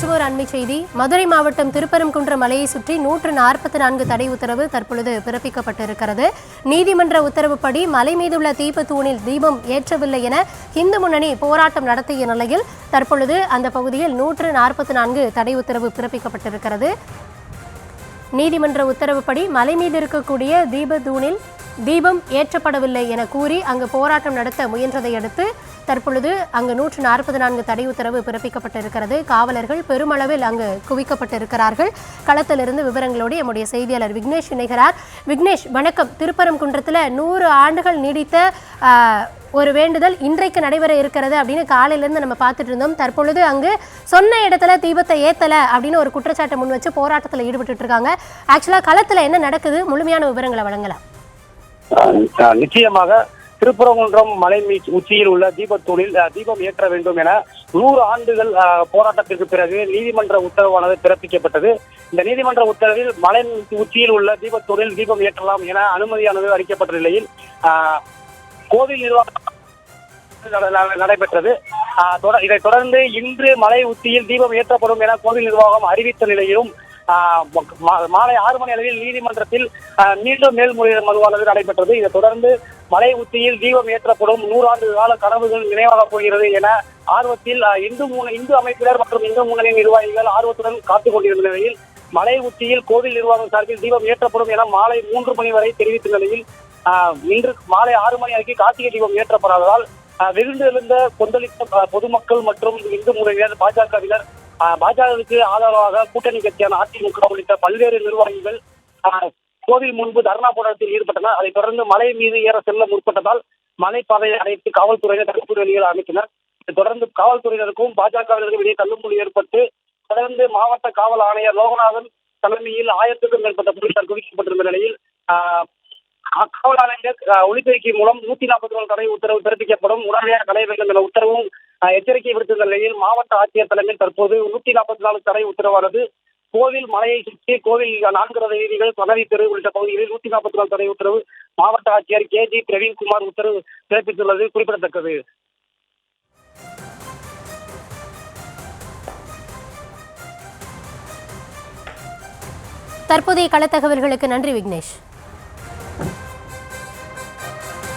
மற்றொரு அண்மை செய்தி. மதுரை மாவட்டம் திருப்பரங்குன்றம் மலையை சுற்றி 144 தடை உத்தரவு தற்பொழுது பிறப்பிக்கப்பட்டிருக்கிறது. நீதிமன்ற உத்தரவுப்படி மலை மீதுள்ள தீபத்தூணில் தீபம் ஏற்றவில்லை என இந்து முன்னணி போராட்டம் நடத்திய நிலையில் தற்பொழுது அந்த பகுதியில் 144 தடை உத்தரவு பிறப்பிக்கப்பட்டிருக்கிறது. நீதிமன்ற உத்தரவுப்படி மலை மீது இருக்கக்கூடிய தீபத்தூணில் தீபம் ஏற்றப்படவில்லை என கூறி அங்கு போராட்டம் நடத்த முயன்றதை அடுத்து தற்பொழுது அங்கு 144 தடை உத்தரவு பிறப்பிக்கப்பட்டிருக்கிறது. காவலர்கள் பெருமளவில் அங்கு குவிக்கப்பட்டிருக்கிறார்கள். களத்திலிருந்து விவரங்களோடு நம்முடைய செய்தியாளர் விக்னேஷ் இணைகிறார். விக்னேஷ், வணக்கம். திருப்பரங்குன்றத்தில் 100 ஆண்டுகள் நீடித்த ஒரு வேண்டுதல் இன்றைக்கு நடைபெற இருக்கிறது அப்படின்னு காலையிலேருந்து நம்ம பார்த்துட்டு இருந்தோம். தற்பொழுது அங்கு சொன்ன இடத்துல தீபத்தை ஏத்தலை அப்படின்னு ஒரு குற்றச்சாட்டை முன் வச்சு போராட்டத்தில் ஈடுபட்டு இருக்காங்க. ஆக்சுவலாக களத்தில் என்ன நடக்குது, முழுமையான விவரங்களை வழங்கலாம். நிச்சயமாக திருப்பரங்குன்றம் மலை உச்சியில் உள்ள தீபத்தூணில் தீபம் ஏற்ற வேண்டும் என 100 ஆண்டுகள் போராட்டத்திற்கு பிறகு நீதிமன்ற உத்தரவானது பிறப்பிக்கப்பட்டது. இந்த நீதிமன்ற உத்தரவில் மலை உச்சியில் உள்ள தீபத்தூணில் தீபம் ஏற்றலாம் என அனுமதியானது அளிக்கப்பட்ட நிலையில் கோவில் நிர்வாகம் நடைபெற்றது. இதைத் தொடர்ந்து இன்று மலை உச்சியில் தீபம் ஏற்றப்படும் என கோவில் நிர்வாகம் அறிவித்த நிலையிலும் மாலை 6 மணி அளவில் நீதிமன்றத்தில் மீண்டும் மேல்முறையீடு மனுவானது நடைபெற்றது. இதைத் தொடர்ந்து மலை உச்சியில் தீபம் ஏற்றப்படும் 100 ஆண்டு கால கனவுகள் நினைவாக போகிறது என ஆர்வத்தில் இந்து அமைப்பினர் மற்றும் இந்து முன்னணி நிர்வாகிகள் ஆர்வத்துடன் காத்துக் கொண்டிருந்த நிலையில் மலை உச்சியில் கோவில் நிர்வாகம் சார்பில் தீபம் ஏற்றப்படும் என மாலை 3 மணி வரை தெரிவித்த நிலையில் இன்று மாலை 6 மணி வரைக்கும் கார்த்திகை தீபம் ஏற்றப்படாததால் வெகுண்டெழுந்த கொந்தளித்த பொதுமக்கள் மற்றும் இந்து முன்னணியினர் பாஜகவினர் பாஜகவுக்கு ஆதரவாக கூட்டணி கட்சியான அதிமுக உள்ளிட்ட பல்வேறு நிர்வாகிகள் கோவில் முன்பு தர்ணா போராட்டத்தில் ஈடுபட்டனர். அதைத் தொடர்ந்து மலை மீது ஏற செல்ல முற்பட்டதால் மலைப்பாதையை அடைத்து காவல்துறையினர் தடுப்பு வேலைகள் அமைத்தனர். இதைத் தொடர்ந்து காவல்துறையினருக்கும் பாஜகவினருக்கும் இடையே தள்ளுமுடி ஏற்பட்டு தொடர்ந்து மாவட்ட காவல் ஆணையர் லோகநாதன் தலைமையில் 1000க்கும் மேற்பட்ட போலீசார் குவிக்கப்பட்டிருந்த நிலையில் காவல் ஆணையர் ஒலிபெருக்கி மூலம் 144 தடை உத்தரவு பிறப்பிக்கப்படும், உடனடியாக களைய வேண்டும் என உத்தரவும் எச்சரிக்கை விடுத்துள்ள நிலையில் மாவட்ட ஆட்சியர் தலைமையில் தற்போது 144 தடை உத்தரவானது கோவில் மலையை சுற்றி கோவில் 4 வீதிகள் பதவி தெரு உள்ளிட்ட பகுதிகளில் 144 தடை உத்தரவு மாவட்ட ஆட்சியர் KG பிரவீன்குமார் உத்தரவு பிறப்பித்துள்ளது குறிப்பிடத்தக்கது. தற்போதைய களத்தகவல்களுக்கு நன்றி விக்னேஷ்.